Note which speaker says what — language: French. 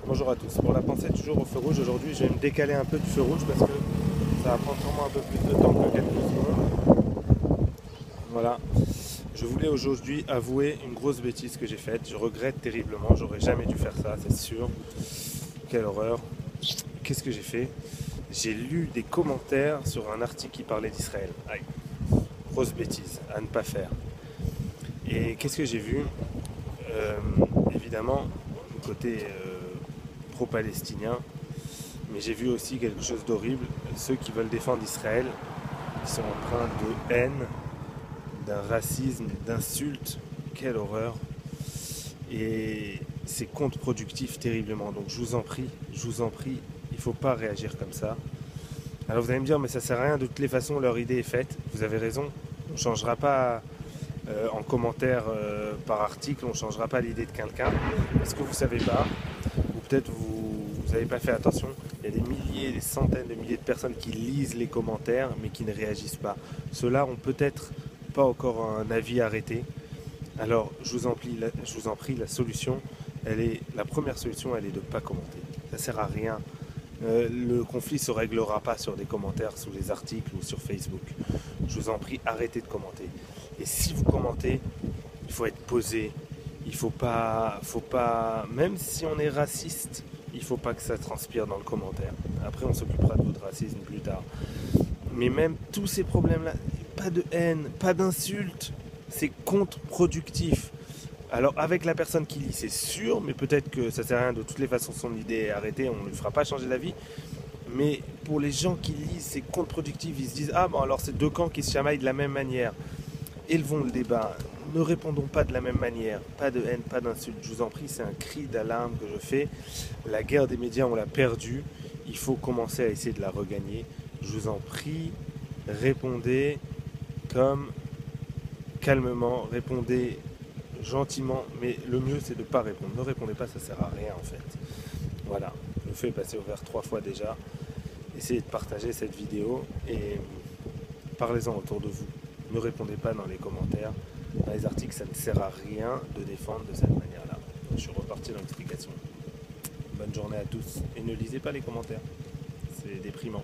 Speaker 1: Bonjour à tous. Pour la pensée toujours au feu rouge, aujourd'hui je vais me décaler un peu du feu rouge parce que ça va prendre sûrement un peu plus de temps que quelques secondes. Voilà. Je voulais aujourd'hui avouer une grosse bêtise que j'ai faite. Je regrette terriblement, j'aurais jamais dû faire ça, c'est sûr. Quelle horreur. Qu'est-ce que j'ai fait? J'ai lu des commentaires sur un article qui parlait d'Israël. Aïe. Grosse bêtise à ne pas faire. Et qu'est-ce que j'ai vu? Euh, Évidemment, du côté pro-palestinien, mais j'ai vu aussi quelque chose d'horrible. Ceux qui veulent défendre Israël, ils sont empreints de haine, d'un racisme, d'insultes. Quelle horreur! Et c'est contre-productif terriblement. Donc je vous en prie, il ne faut pas réagir comme ça. Alors vous allez me dire, mais ça sert à rien, de toutes les façons, leur idée est faite. Vous avez raison, on ne changera pas en commentaire par article, on ne changera pas l'idée de quelqu'un. Est-ce que vous ne savez pas, ou peut-être vous n'avez pas fait attention, il y a des milliers, des centaines de milliers de personnes qui lisent les commentaires mais qui ne réagissent pas. Ceux-là ont peut-être pas encore un avis arrêté. Alors je vous en prie, la première solution, elle est de ne pas commenter. Ça ne sert à rien. Le conflit ne se réglera pas sur des commentaires sous les articles ou sur Facebook. Je vous en prie, arrêtez de commenter. Et si vous commentez, il faut être posé. Il faut pas, même si on est raciste, il ne faut pas que ça transpire dans le commentaire. Après, on s'occupera de votre racisme plus tard. Mais même tous ces problèmes-là, pas de haine, pas d'insultes, c'est contre-productif. Alors avec la personne qui lit, c'est sûr, mais peut-être que ça sert à rien. De toutes les façons, son idée est arrêtée, on ne lui fera pas changer d'avis. Mais pour les gens qui lisent, c'est contre-productif. Ils se disent, ah bon, alors c'est deux camps qui se chamaillent de la même manière. Élevons le débat. Ne répondons pas de la même manière. Pas de haine, pas d'insultes. Je vous en prie, c'est un cri d'alarme que je fais. La guerre des médias, on l'a perdue. Il faut commencer à essayer de la regagner. Je vous en prie, répondez calmement, répondez gentiment, mais le mieux c'est de ne pas répondre. Ne répondez pas, ça sert à rien en fait. Voilà, le feu est passé au vert 3 fois déjà. Essayez de partager cette vidéo et parlez-en autour de vous. Ne répondez pas dans les commentaires. Dans les articles, ça ne sert à rien de défendre de cette manière-là. Je suis reparti dans l'explication. Bonne journée à tous et ne lisez pas les commentaires. C'est déprimant.